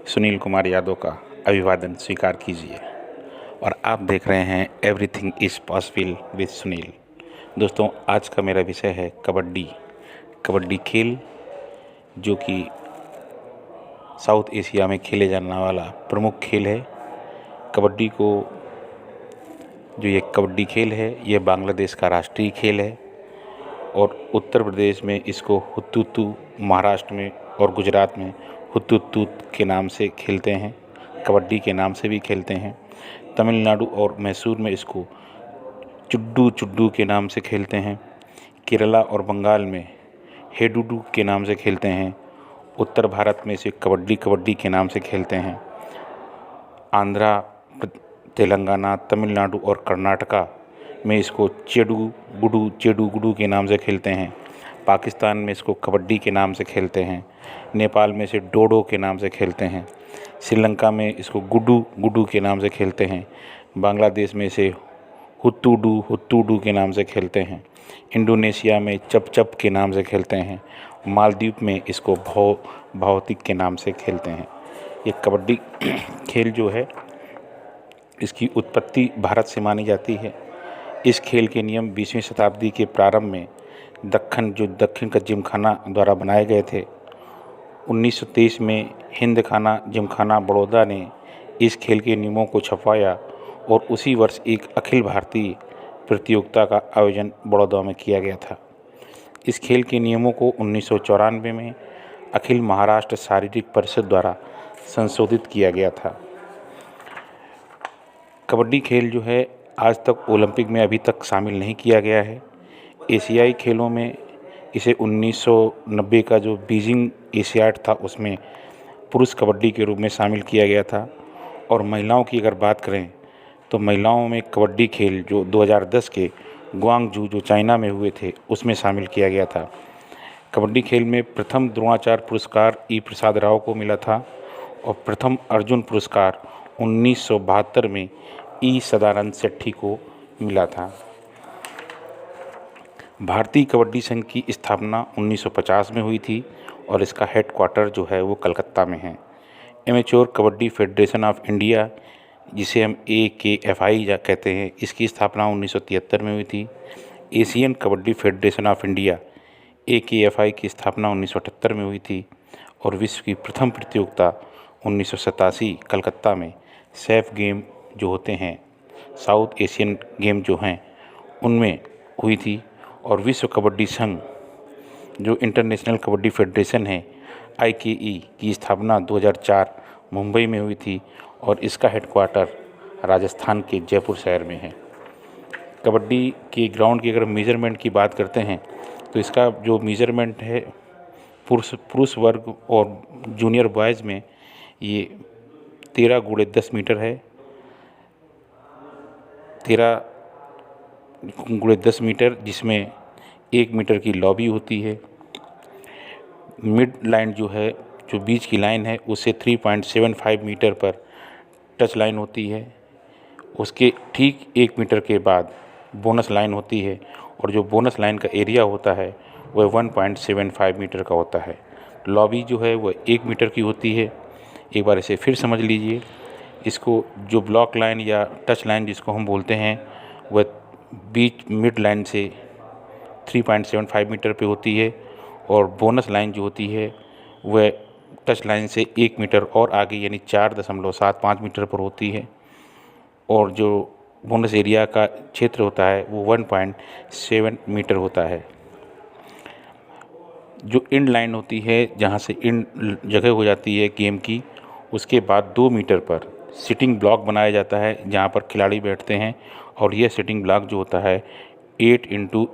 सुनील कुमार यादव का अभिवादन स्वीकार कीजिए और आप देख रहे हैं everything is possible with Sunil. दोस्तों, आज का मेरा विषय है कबड्डी। कबड्डी खेल जो कि साउथ एशिया में खेले जाने वाला प्रमुख खेल है। कबड्डी को जो ये कबड्डी खेल है ये बांग्लादेश का राष्ट्रीय खेल है और उत्तर प्रदेश में इसको हुतुतु, महाराष्ट्र में और गुजरात में हुतुतूत के नाम से खेलते हैं, कबड्डी के नाम से भी खेलते हैं। तमिलनाडु और मैसूर में इसको चुड्डू चुड्डू के नाम से खेलते हैं। केरला और बंगाल में हेडुडू के नाम से खेलते हैं। उत्तर भारत में इसे कबड्डी कबड्डी के नाम से खेलते हैं। आंध्रा, तेलंगाना, तमिलनाडु और कर्नाटका में इसको चेडू गुडू के नाम से खेलते हैं। पाकिस्तान में इसको कबड्डी के नाम से खेलते हैं। नेपाल में इसे डोडो के नाम से खेलते हैं। श्रीलंका में इसको गुडू के नाम से खेलते हैं। बांग्लादेश में इसे हुत्तूडू के नाम से खेलते हैं। इंडोनेशिया में चप के नाम से खेलते हैं। मालदीव में इसको भौतिक के नाम से खेलते हैं। ये कबड्डी खेल जो है इसकी उत्पत्ति भारत से मानी जाती है। इस खेल के नियम 20वीं शताब्दी के प्रारंभ में दक्षिण का जिमखाना द्वारा बनाए गए थे। 1923 में हिंद खाना जिमखाना बड़ौदा ने इस खेल के नियमों को छपवाया और उसी वर्ष एक अखिल भारतीय प्रतियोगिता का आयोजन बड़ौदा में किया गया था। इस खेल के नियमों को 1994 में अखिल महाराष्ट्र शारीरिक परिषद द्वारा संशोधित किया गया था। कबड्डी खेल जो है आज तक ओलंपिक में अभी तक शामिल नहीं किया गया है। एशियाई खेलों में इसे 1990 का जो बीजिंग एशियाड था उसमें पुरुष कबड्डी के रूप में शामिल किया गया था। और महिलाओं की अगर बात करें तो महिलाओं में कबड्डी खेल जो 2010 के ग्वांगझू जो चाइना में हुए थे उसमें शामिल किया गया था। कबड्डी खेल में प्रथम द्रोणाचार्य पुरस्कार ई प्रसाद राव को मिला था और प्रथम अर्जुन पुरस्कार 1972 में ई सदानंद सेट्ठी को मिला था। भारतीय कबड्डी संघ की स्थापना 1950 में हुई थी और इसका हेडक्वार्टर जो है वो कलकत्ता में है। Amateur kabaddi federation of India, जिसे हम AKFI कहते हैं, इसकी स्थापना 1973 में हुई थी। Asian kabaddi federation of India AKFI की स्थापना 1978 में हुई थी और विश्व की प्रथम प्रतियोगिता 1987 कलकत्ता में सैफ गेम जो होते हैं, साउथ एशियन गेम जो हैं, उनमें हुई थी। और विश्व कबड्डी संघ जो इंटरनेशनल कबड्डी फेडरेशन है IKE की स्थापना 2004 मुंबई में हुई थी और इसका हेडक्वार्टर राजस्थान के जयपुर शहर में है। कबड्डी के ग्राउंड की अगर मेजरमेंट की बात करते हैं तो इसका जो मेजरमेंट है पुरुष वर्ग और जूनियर बॉयज़ में ये 13 × 10 मीटर है। 13 × 10 मीटर, जिसमें 1 मीटर की लॉबी होती है। मिड लाइन जो है, जो बीच की लाइन है, उससे 3.75 मीटर पर टच लाइन होती है। उसके ठीक 1 मीटर के बाद बोनस लाइन होती है और जो बोनस लाइन का एरिया होता है वह 1.75 मीटर का होता है। लॉबी जो है वह 1 मीटर की होती है। एक बार इसे फिर समझ लीजिए। इसको जो ब्लॉक लाइन या टच लाइन जिसको हम बोलते हैं वह बीच मिड लाइन से 3.75 मीटर पे होती है और बोनस लाइन जो होती है वह टच लाइन से 1 मीटर और आगे यानी 4.75 मीटर पर होती है और जो बोनस एरिया का क्षेत्र होता है वो 1.7 मीटर होता है। जो इंड लाइन होती है, जहाँ से इंड जगह हो जाती है गेम की, उसके बाद 2 मीटर पर सिटिंग ब्लॉक बनाया जाता है जहाँ पर खिलाड़ी बैठते हैं और यह सिटिंग ब्लॉक जो होता है 8 ×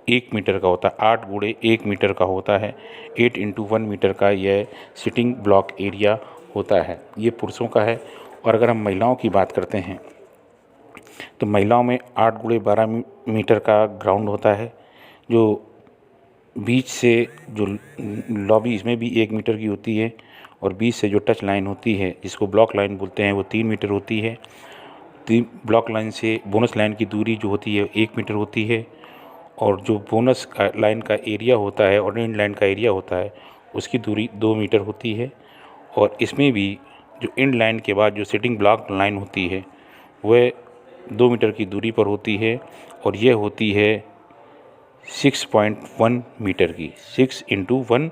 1 मीटर का होता है, 8 × 1 मीटर का होता है। 8 × 1 मीटर का यह सिटिंग ब्लॉक एरिया होता है। ये पुरुषों का है। और अगर हम महिलाओं की बात करते हैं तो महिलाओं में 8 × 12 मीटर का ग्राउंड होता है। जो बीच से जो लॉबी इसमें भी 1 मीटर की होती है और बीच से जो टच लाइन होती है जिसको ब्लॉक लाइन बोलते हैं वो 3 मीटर होती है। ब्लॉक लाइन से बोनस लाइन की दूरी जो होती है 1 मीटर होती है और जो बोनस लाइन का एरिया होता है और एंड लाइन का एरिया होता है उसकी दूरी 2 मीटर होती है। और इसमें भी जो एंड लाइन के बाद जो सिटिंग ब्लॉक लाइन होती है वह 2 मीटर की दूरी पर होती है और यह होती है 6.1 मीटर की। 6 × 1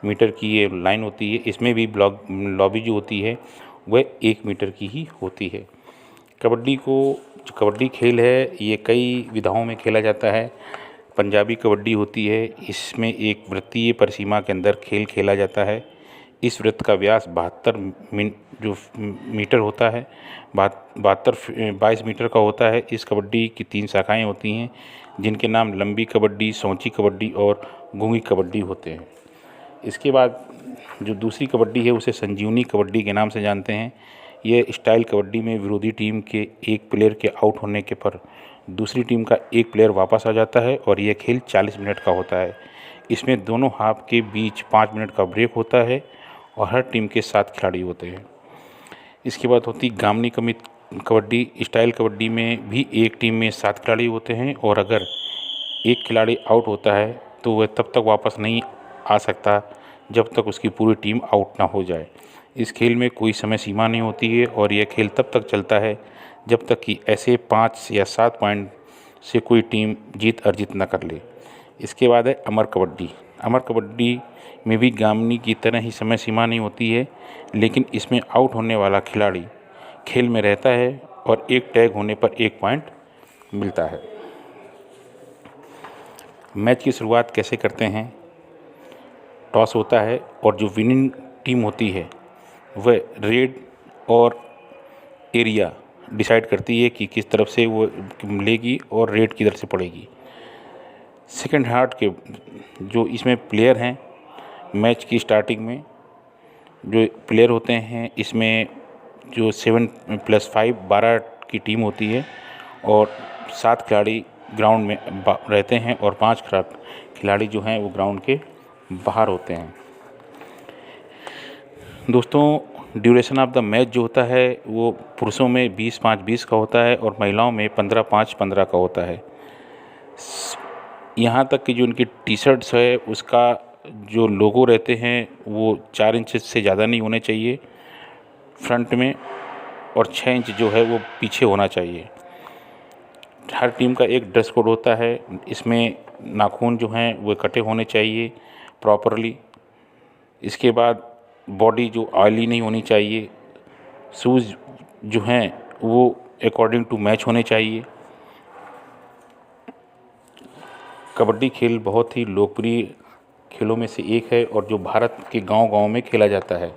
मीटर की ये लाइन होती है। इसमें भी ब्लॉक लॉबी जो होती है वह 1 मीटर की ही होती है। जो कबड्डी खेल है ये कई विधाओं में खेला जाता है। पंजाबी कबड्डी होती है, इसमें एक वृत्तीय परिसीमा के अंदर खेल खेला जाता है। इस वृत्त का व्यास 72 मीटर होता है, 22 मीटर का होता है। इस कबड्डी की 3 शाखाएं होती हैं जिनके नाम लंबी कबड्डी, सौंची कबड्डी और गूंगी कबड्डी होते हैं। इसके बाद जो दूसरी कबड्डी है उसे संजीवनी कबड्डी के नाम से जानते हैं। यह स्टाइल कबड्डी में विरोधी टीम के एक प्लेयर के आउट होने के पर दूसरी टीम का एक प्लेयर वापस आ जाता है और यह खेल 40 मिनट का होता है। इसमें दोनों हाफ के बीच 5 मिनट का ब्रेक होता है और हर टीम के 7 खिलाड़ी होते हैं। इसके बाद होती गामनी कबड्डी। स्टाइल कबड्डी में भी एक टीम में 7 खिलाड़ी होते हैं और अगर एक खिलाड़ी आउट होता है तो वह तब तक वापस नहीं आ सकता जब तक उसकी पूरी टीम आउट ना हो जाए। इस खेल में कोई समय सीमा नहीं होती है और यह खेल तब तक चलता है जब तक कि ऐसे 5 या 7 पॉइंट से कोई टीम जीत अर्जित न कर ले। इसके बाद है अमर कबड्डी। अमर कबड्डी में भी गामनी की तरह ही समय सीमा नहीं होती है, लेकिन इसमें आउट होने वाला खिलाड़ी खेल में रहता है और एक टैग होने पर 1 पॉइंट मिलता है। मैच की शुरुआत कैसे करते हैं? टॉस होता है और जो विनिंग टीम होती है वह रेड और एरिया डिसाइड करती है कि किस तरफ से वो लेगी और रेड किधर से पड़ेगी। सेकंड हाफ के जो इसमें प्लेयर हैं, मैच की स्टार्टिंग में जो प्लेयर होते हैं, इसमें जो 7+5 12 की टीम होती है और 7 खिलाड़ी ग्राउंड में रहते हैं और 5 खिलाड़ी जो हैं वो ग्राउंड के बाहर होते हैं। दोस्तों, ड्यूरेशन ऑफ द मैच जो होता है वो पुरुषों में 20-5-20 का होता है और महिलाओं में 15-5-15 का होता है। यहाँ तक कि जो उनकी टी शर्ट्स है उसका जो लोगो रहते हैं वो 4 इंच से ज़्यादा नहीं होने चाहिए फ्रंट में और 6 इंच जो है वो पीछे होना चाहिए। हर टीम का एक ड्रेस कोड होता है। इसमें नाखून जो हैं वो कटे होने चाहिए प्रॉपरली। इसके बाद बॉडी जो ऑयली नहीं होनी चाहिए। शूज़ जो हैं वो अकॉर्डिंग टू मैच होने चाहिए। कबड्डी खेल बहुत ही लोकप्रिय खेलों में से एक है और जो भारत के गांव-गांव में खेला जाता है।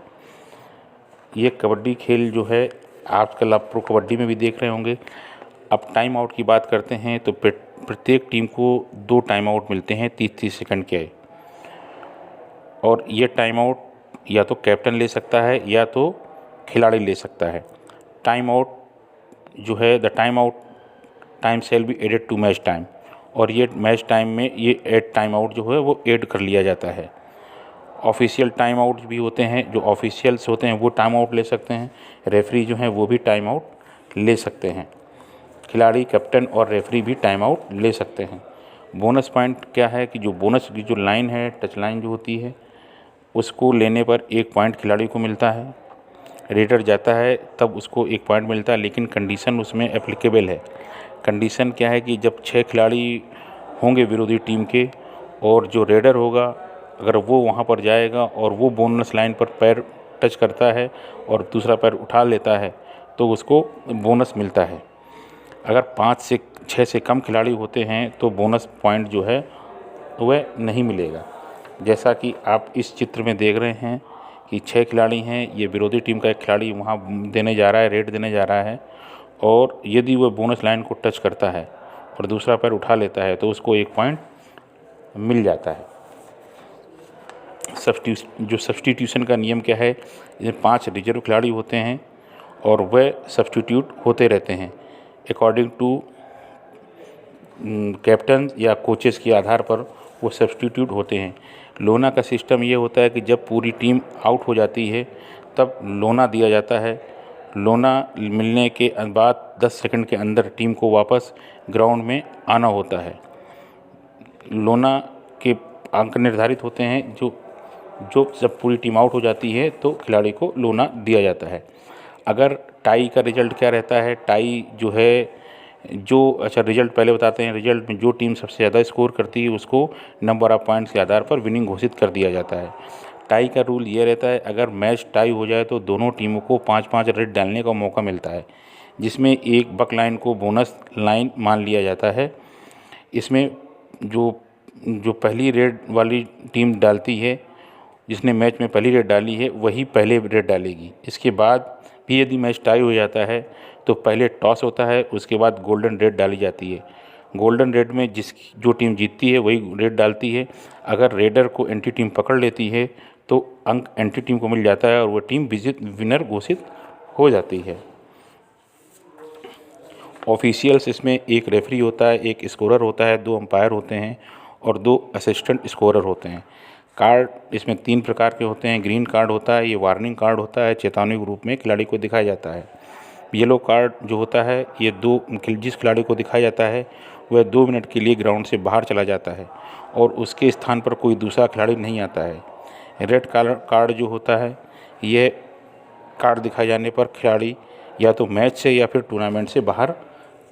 ये कबड्डी खेल जो है आजकल आप प्रो कबड्डी में भी देख रहे होंगे। अब टाइम आउट की बात करते हैं तो प्रत्येक टीम को 2 टाइम आउट मिलते हैं 30-30 सेकंड के और ये टाइम आउट या तो कैप्टन ले सकता है या तो खिलाड़ी ले सकता है। टाइम आउट जो है the time out time shall be added to match time और ये मैच टाइम में ये ऐड टाइम आउट जो है वो ऐड कर लिया जाता है। ऑफिशियल टाइम आउट भी होते हैं, जो ऑफिशियल्स होते हैं वो टाइम आउट ले सकते हैं। रेफरी जो हैं वो भी टाइम आउट ले सकते हैं। खिलाड़ी, कैप्टन और रेफरी भी टाइम आउट ले सकते हैं। बोनस पॉइंट क्या है कि जो बोनस की जो लाइन है, टच लाइन जो होती है, उसको लेने पर 1 पॉइंट खिलाड़ी को मिलता है। रेडर जाता है तब उसको 1 पॉइंट मिलता है, लेकिन कंडीशन उसमें एप्लीकेबल है। कंडीशन क्या है कि जब 6 खिलाड़ी होंगे विरोधी टीम के और जो रेडर होगा अगर वो वहाँ पर जाएगा और वो बोनस लाइन पर पैर टच करता है और दूसरा पैर उठा लेता है तो उसको बोनस मिलता है। अगर 5 से 6 से कम खिलाड़ी होते हैं तो बोनस पॉइंट जो है वह नहीं मिलेगा। जैसा कि आप इस चित्र में देख रहे हैं कि 6 खिलाड़ी हैं, ये विरोधी टीम का एक खिलाड़ी वहाँ देने जा रहा है, रेड देने जा रहा है और यदि वह बोनस लाइन को टच करता है और दूसरा पैर उठा लेता है तो उसको 1 पॉइंट मिल जाता है। सब्स्टिट्यूशन का नियम क्या है? इसमें 5 रिजर्व खिलाड़ी होते हैं और वह सब्स्टिट्यूट होते रहते हैं अकॉर्डिंग टू कैप्टन या कोचेस के आधार पर वो सब्स्टिट्यूट होते हैं। लोना का सिस्टम ये होता है कि जब पूरी टीम आउट हो जाती है तब लोना दिया जाता है। लोना मिलने के बाद 10 सेकंड के अंदर टीम को वापस ग्राउंड में आना होता है। लोना के अंक निर्धारित होते हैं जो जो जब पूरी टीम आउट हो जाती है तो खिलाड़ी को लोना दिया जाता है। अगर टाई का रिजल्ट क्या रहता है, टाई जो है अच्छा रिजल्ट पहले बताते हैं। रिजल्ट में जो टीम सबसे ज़्यादा स्कोर करती है उसको नंबर ऑफ़ पॉइंट्स के आधार पर विनिंग घोषित कर दिया जाता है। टाई का रूल ये रहता है, अगर मैच टाई हो जाए तो दोनों टीमों को 5-5 रेड डालने का मौका मिलता है, जिसमें एक बक लाइन को बोनस लाइन मान लिया जाता है। इसमें जो जो पहली रेड वाली टीम डालती है, जिसने मैच में पहली रेड डाली है वही पहले रेड डालेगी। इसके बाद भी यदि मैच टाई हो जाता है तो पहले टॉस होता है, उसके बाद गोल्डन रेड डाली जाती है। गोल्डन रेड में जो टीम जीतती है वही रेड डालती है। अगर रेडर को एंटी टीम पकड़ लेती है तो अंक एंटी टीम को मिल जाता है और वह टीम विनर घोषित हो जाती है। ऑफिशियल्स इसमें एक रेफरी होता है, एक स्कोरर होता है, 2 अंपायर होते हैं और 2 असिस्टेंट स्कोरर होते हैं। कार्ड इसमें 3 प्रकार के होते हैं। ग्रीन कार्ड होता है, ये वार्निंग कार्ड होता है, चेतावनी के रूप में खिलाड़ी को दिखाया जाता है। येलो कार्ड जो होता है ये जिस खिलाड़ी को दिखाया जाता है वह 2 मिनट के लिए ग्राउंड से बाहर चला जाता है और उसके स्थान पर कोई दूसरा खिलाड़ी नहीं आता है। रेड कार्ड जो होता है, यह कार्ड दिखाए जाने पर खिलाड़ी या तो मैच से या फिर टूर्नामेंट से बाहर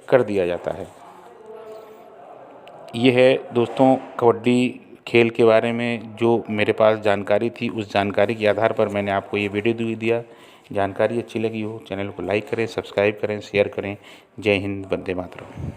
कर दिया जाता है। ये है दोस्तों कबड्डी खेल के बारे में जो मेरे पास जानकारी थी। उस जानकारी के आधार पर मैंने आपको ये वीडियो दिया। जानकारी अच्छी लगी हो चैनल को लाइक करें, सब्सक्राइब करें, शेयर करें। जय हिंद, वंदे मातरम।